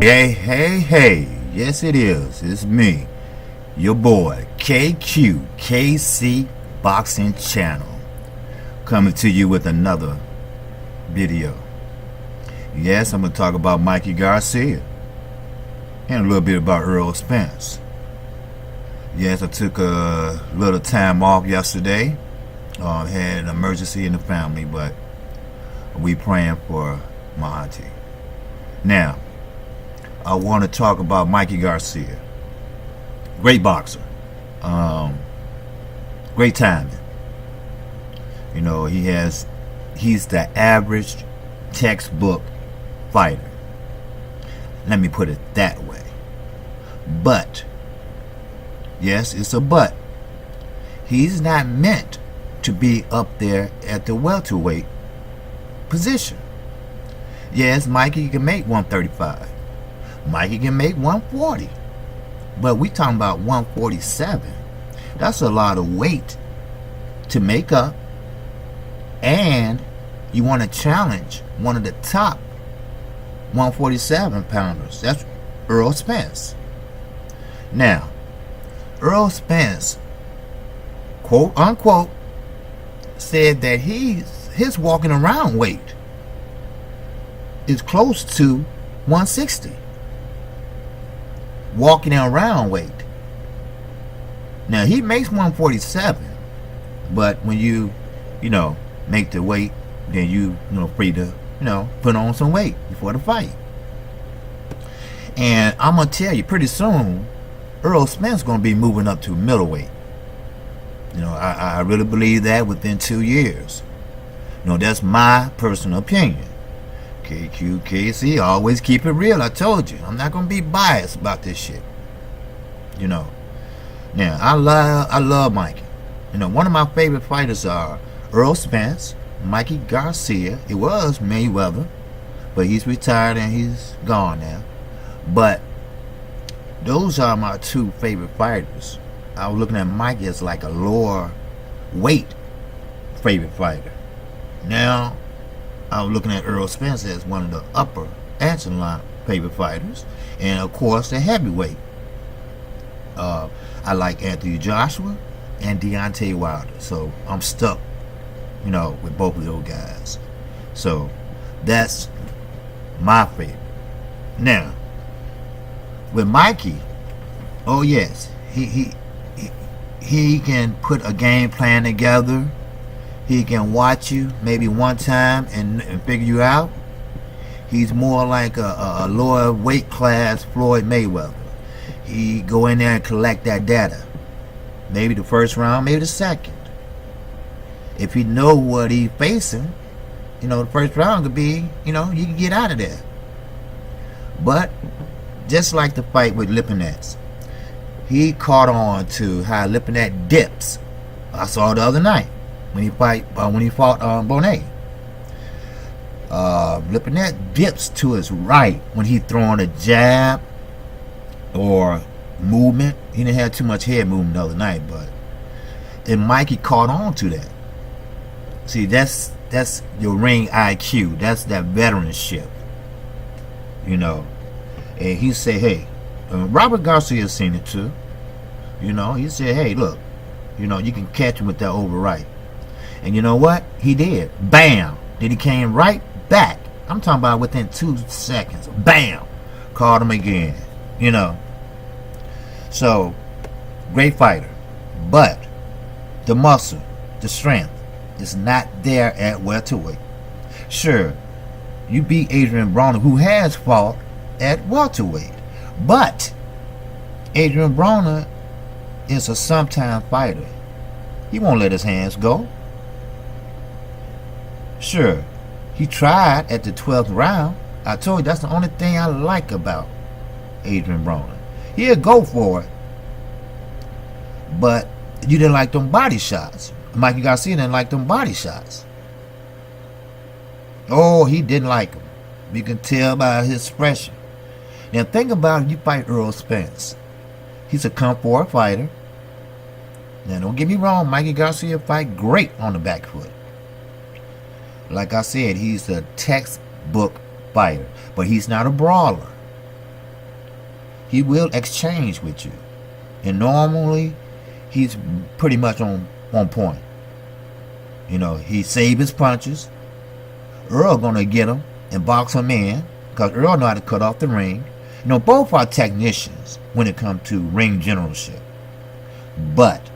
Hey, yes it is. It's me, your boy, KC Boxing Channel, coming to you with another video. Yes, I'm going to talk about Mikey Garcia and a little bit about Errol Spence. Yes, I took a little time off yesterday. Had an emergency in the family, but we praying for my auntie. Now, I want to talk about Mikey Garcia. Great boxer. Great timing. You know, he's the average textbook fighter. Let me put it that way. But, yes, it's a but. He's not meant to be up there at the welterweight position. Yes, Mikey can make 135. Mikey can make 140. But we talking about 147. That's a lot of weight to make up. And you want to challenge one of the top 147 pounders. That's Errol Spence. Now, Errol Spence, quote unquote, said that his walking around weight is close to 160. Walking around weight. Now he makes 147, but when you make the weight, then you free to put on some weight before the fight. And I'm gonna tell you, pretty soon Errol Spence gonna be moving up to middleweight. I really believe that within 2 years. That's my personal opinion. KC, always keep it real. I told you, I'm not gonna be biased about this shit. Now I love Mikey. One of my favorite fighters are Errol Spence, Mikey Garcia. It was Mayweather, but he's retired and he's gone now. But those are my two favorite fighters. I was looking at Mikey as like a lower weight favorite fighter. Now I was looking at Errol Spence as one of the upper echelon favorite fighters, and of course the heavyweight. I like Anthony Joshua and Deontay Wilder, so I'm stuck, with both of those guys. So that's my favorite. Now, with Mikey, oh yes, he can put a game plan together. He can watch you maybe one time and figure you out. He's more like a lower weight class Floyd Mayweather. He go in there and collect that data. Maybe the first round, maybe the second. If he know what he's facing, the first round could be, you can get out of there. But just like the fight with Lipinets, he caught on to how Lipinets dips. I saw the other night when he fought Bonet. Lipinets dips to his right when he throwing a jab or movement. He didn't have too much head movement the other night, but and Mikey caught on to that. See, that's your ring IQ. That's that veteranship. And he said, hey, Robert Garcia seen it too. He said, hey, look, you can catch him with that over right. And you know what? He did. Bam. Then he came right back. I'm talking about within 2 seconds. Bam. Caught him again. So, great fighter. But the muscle, the strength, is not there at welterweight. Sure, you beat Adrian Broner, who has fought at welterweight. But Adrian Broner is a sometime fighter. He won't let his hands go. Sure, he tried at the 12th round. I told you that's the only thing I like about Adrian Broner. He'll go for it. But you didn't like them body shots. Mikey Garcia didn't like them body shots. Oh, he didn't like them. You can tell by his expression. Now think about it, you fight Errol Spence. He's a come forward fighter. Now don't get me wrong, Mikey Garcia fight great on the back foot. Like I said, he's a textbook fighter, but he's not a brawler. He will exchange with you. And normally, he's pretty much on point. You know, he save his punches. Earl gonna get him and box him in, because Earl know how to cut off the ring. You know, both are technicians when it comes to ring generalship. But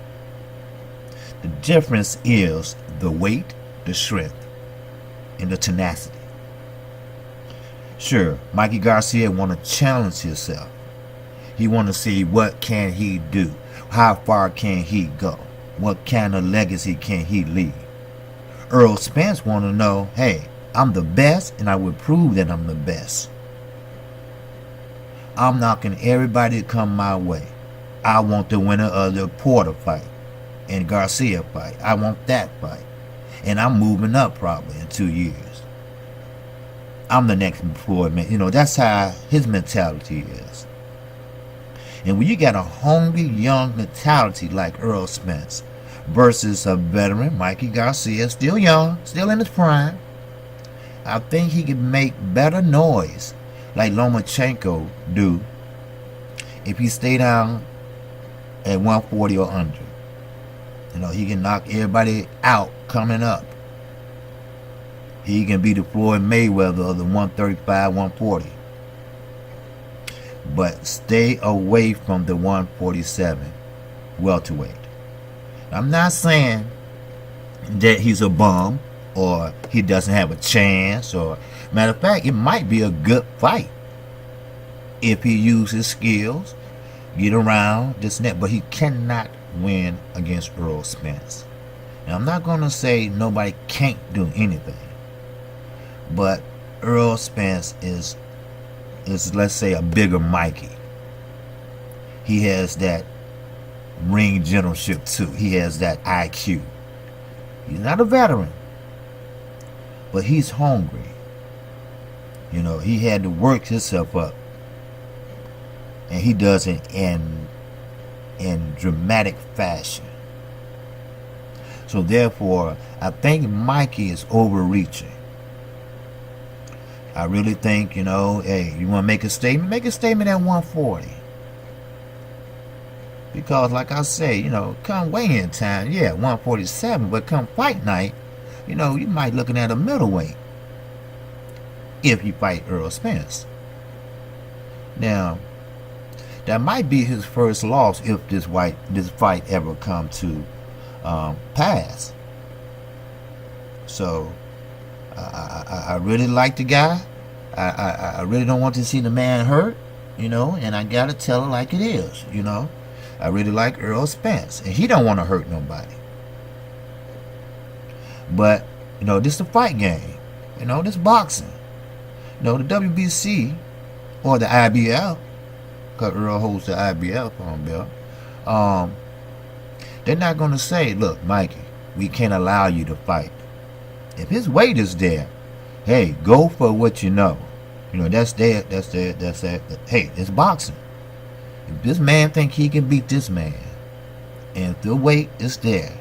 the difference is the weight, the strength, and the tenacity. Sure, Mikey Garcia want to challenge himself. He want to see what can he do. How far can he go? What kind of legacy can he leave? Errol Spence want to know, hey, I'm the best and I will prove that I'm the best. I'm knocking everybody to come my way. I want the winner of the Porter fight and Garcia fight. I want that fight. And I'm moving up probably in 2 years. I'm the next Floyd man. You know, that's how his mentality is. And when you got a hungry, young mentality like Errol Spence versus a veteran, Mikey Garcia, still young, still in his prime, I think he could make better noise like Lomachenko do if he stay down at 140 or under. You know, he can knock everybody out coming up. He can be the Floyd Mayweather of the 135, 140. But stay away from the 147 welterweight. I'm not saying that he's a bum or he doesn't have a chance, or matter of fact, it might be a good fight if he uses his skills, get around this and that, but he cannot win against Errol Spence. Now, I'm not going to say nobody can't do anything, but Errol Spence is let's say a bigger Mikey. He has that ring generalship too. He has that IQ. He's not a veteran, but he's hungry. You know, he had to work himself up, and he does it in dramatic fashion. So therefore, I think Mikey is overreaching. I really think, you know, hey, you want to make a statement? Make a statement at 140. Because, like I say, you know, come weigh-in time, yeah, 147, but come fight night, you know, you might looking at a middleweight if you fight Errol Spence. Now, that might be his first loss if this fight ever come to pass. So, I really like the guy. I really don't want to see the man hurt, you know, and I gotta tell it like it is, you know. I really like Errol Spence, and he don't want to hurt nobody. But, you know, this is a fight game. You know, this boxing. You know, the WBC or the IBL, because Earl holds the IBL belt, they're not going to say, look, Mikey, we can't allow you to fight. If his weight is there, hey, go for what you know. You know, that's there. Hey, it's boxing. If this man think he can beat this man, and if the weight is there,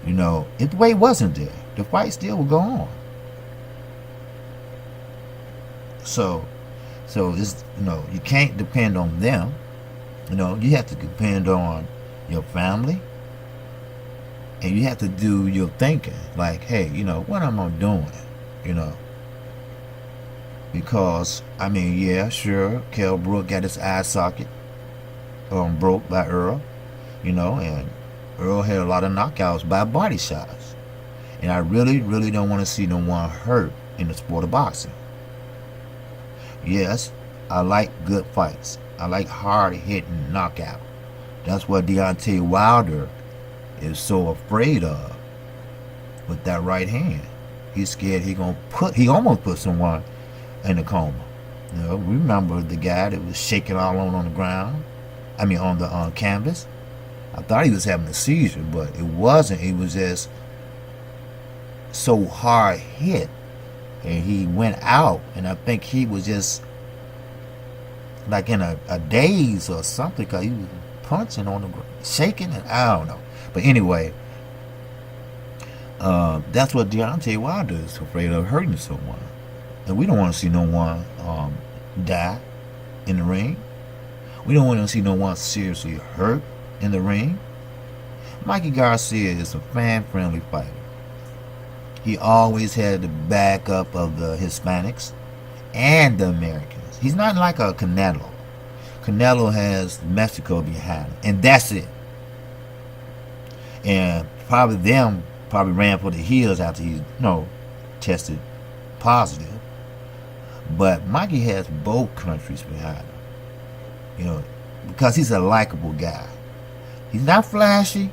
you know, if the weight wasn't there, the fight still would go on. So it's, you know, you can't depend on them. You know, you have to depend on your family. And you have to do your thinking. Like, hey, you know, what am I doing? You know. Because, I mean, yeah, sure, Kell Brook got his eye socket broke by Earl. You know, and Earl had a lot of knockouts by body shots. And I really, really don't want to see no one hurt in the sport of boxing. Yes, I like good fights. I like hard-hitting knockout. That's what Deontay Wilder is so afraid of with that right hand. He's scared he almost put someone in a coma. You know, remember the guy that was shaking all on the ground? I mean, on the canvas? I thought he was having a seizure, but it wasn't. It was just so hard hit. And he went out, and I think he was just like in a daze or something, because he was punching on the ground, shaking, and I don't know. But anyway, that's what Deontay Wilder is afraid of, hurting someone. And we don't want to see no one die. in the ring. We don't want to see no one seriously hurt in the ring. Mikey Garcia is a fan-friendly fighter. He always had the backup of the Hispanics and the Americans. He's not like a Canelo. Canelo has Mexico behind him, and that's it. And probably ran for the hills after he tested positive. But Mikey has both countries behind him, because he's a likable guy. He's not flashy.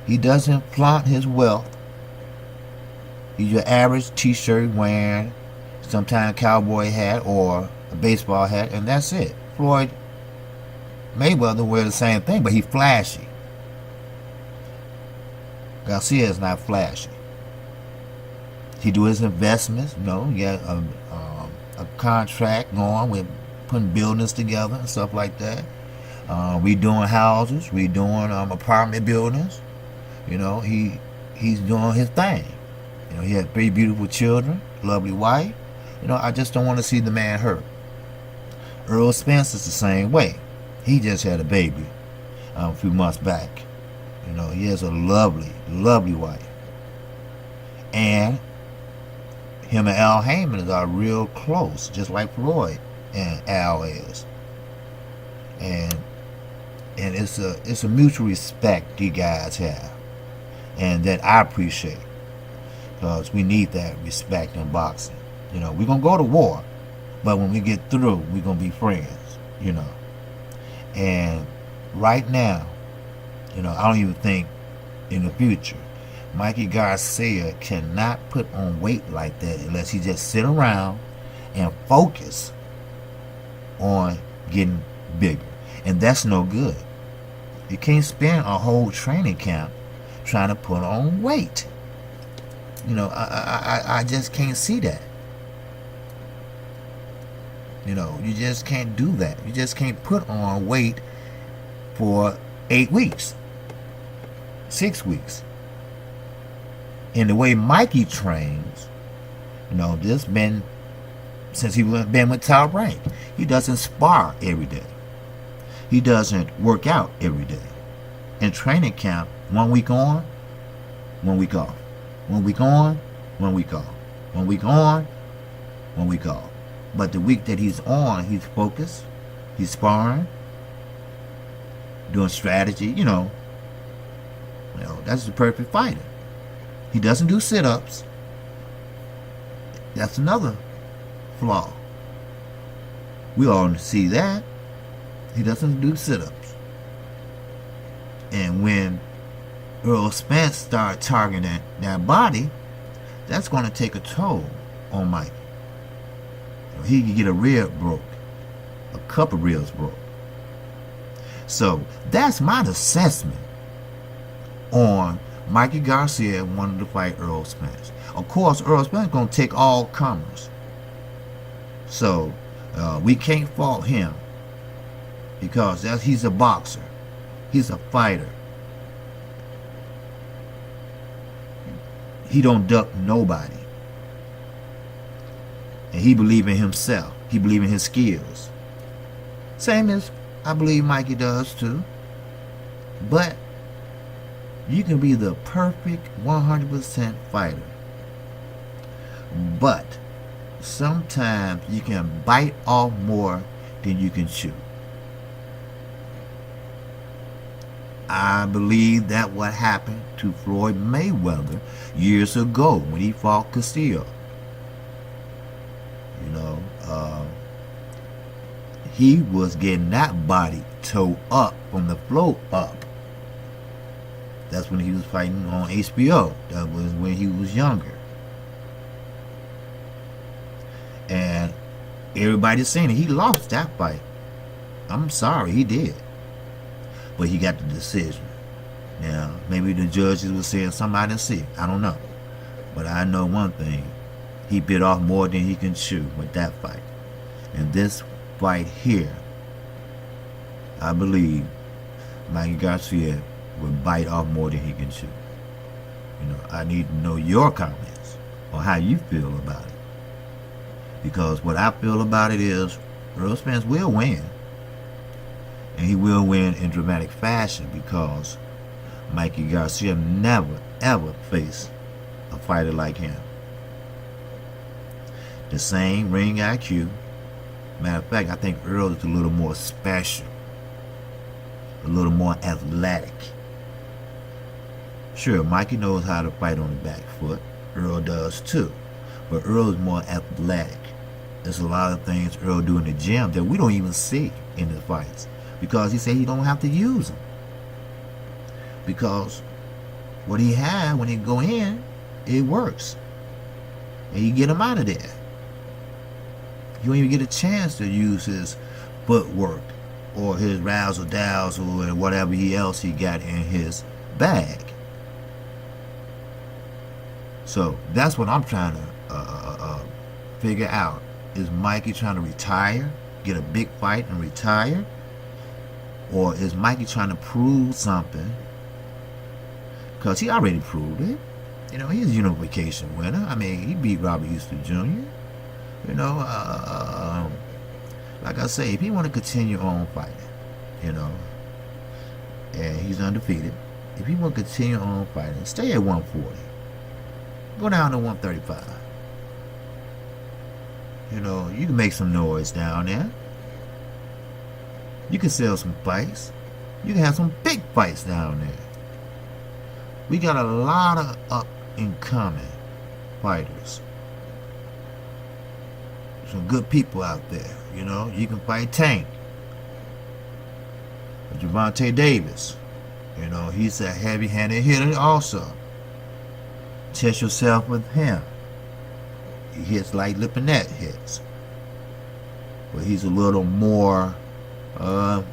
He doesn't flaunt his wealth. He's your average t-shirt wearing, sometimes cowboy hat or a baseball hat, and that's it. Floyd Mayweather wear the same thing, but he's flashy. Garcia is not flashy. He do his investments, he got a contract going with putting buildings together and stuff like that. Redoing houses, redoing apartment buildings. He's doing his thing. He had 3 beautiful children, lovely wife. I just don't want to see the man hurt. Errol Spence is the same way. He just had a baby a few months back. He has a lovely, lovely wife. And him and Al Heyman are real close, just like Floyd and Al is. And it's a mutual respect you guys have, and that I appreciate, because we need that respect in boxing. We're gonna go to war, but when we get through, we're gonna be friends. And right now, I don't even think in the future Mikey Garcia cannot put on weight like that unless he just sit around and focus on getting bigger. And that's no good. You can't spend a whole training camp trying to put on weight. I just can't see that. You just can't do that. You just can't put on weight for 8 weeks, 6 weeks. And the way Mikey trains, this been since he been with Top Rank. He doesn't spar every day. He doesn't work out every day. In training camp, 1 week on, 1 week off. 1 week on, 1 week off. 1 week on, 1 week off. But the week that he's on, he's focused. He's sparring, doing strategy. That's the perfect fighter. He doesn't do sit-ups. That's another flaw. We all see that. He doesn't do sit-ups. And when Errol Spence started targeting that body, that's going to take a toll on Mike. He could get a rib broke, a couple ribs broke. So that's my assessment on Mikey Garcia wanted to fight Errol Spence. Of course, Errol Spence is going to take all comers. So we can't fault him, because he's a boxer. He's a fighter. He don't duck nobody. And he believe in himself. He believe in his skills. Same as I believe Mikey does too. But you can be the perfect 100% fighter. But sometimes you can bite off more than you can chew. I believe that what happened to Floyd Mayweather years ago when he fought Castillo. He was getting that body toe up from the floor up. That's when he was fighting on HBO. That was when he was younger. And everybody's saying he lost that fight. I'm sorry, he did. But he got the decision. Now, maybe the judges were saying something I didn't see. I don't know. But I know one thing. He bit off more than he can chew with that fight. And this fight here, I believe Mikey Garcia will bite off more than he can chew. I need to know your comments on how you feel about it. Because what I feel about it is Errol Spence will win. And he will win in dramatic fashion because Mikey Garcia never, ever faced a fighter like him. The same ring IQ. Matter of fact, I think Errol is a little more special. A little more athletic. Sure, Mikey knows how to fight on the back foot. Errol does too. But Errol is more athletic. There's a lot of things Errol do in the gym that we don't even see in the fights. Because he said he don't have to use them. Because what he had when he go in, it works. And you get him out of there. You don't even get a chance to use his footwork or his razzle dazzle or whatever else he got in his bag. So that's what I'm trying to figure out. Is Mikey trying to retire, get a big fight and retire? Or is Mikey trying to prove something? Because he already proved it. You know, he's a unification winner. I mean, he beat Robert Easter Jr. You know, like I say, if he want to continue on fighting, you know, and he's undefeated, if he want to continue on fighting, stay at 140. Go down to 135. You know, you can make some noise down there. You can sell some fights. You can have some big fights down there. We got a lot of up-and-coming fighters. Some good people out there, you know. You can fight Tank. Gervonta Davis. You know, he's a heavy-handed hitter also. Test yourself with him. He hits like Lipinette hits. But he's a little more, let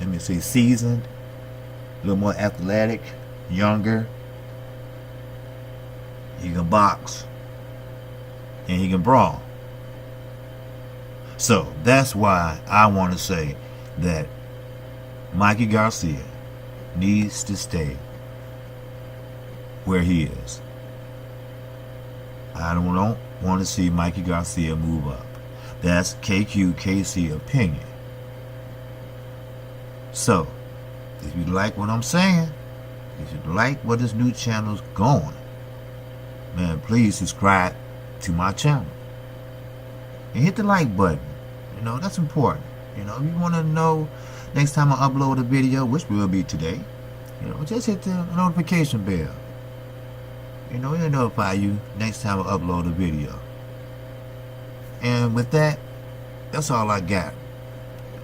me say, seasoned. A little more athletic, younger. He can box. And he can brawl. So that's why I want to say that Mikey Garcia needs to stay where he is. I don't want to see Mikey Garcia move up. That's KQKC opinion. So, if you like what I'm saying, if you like where this new channel's going, man, please subscribe to my channel. And hit the like button. You know, that's important. You know, if you want to know next time I upload a video, which will be today, you know, just hit the notification bell. You know, it'll notify you next time I upload a video. And with that, that's all I got.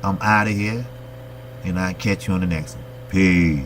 I'm out of here, and I'll catch you on the next one. Peace.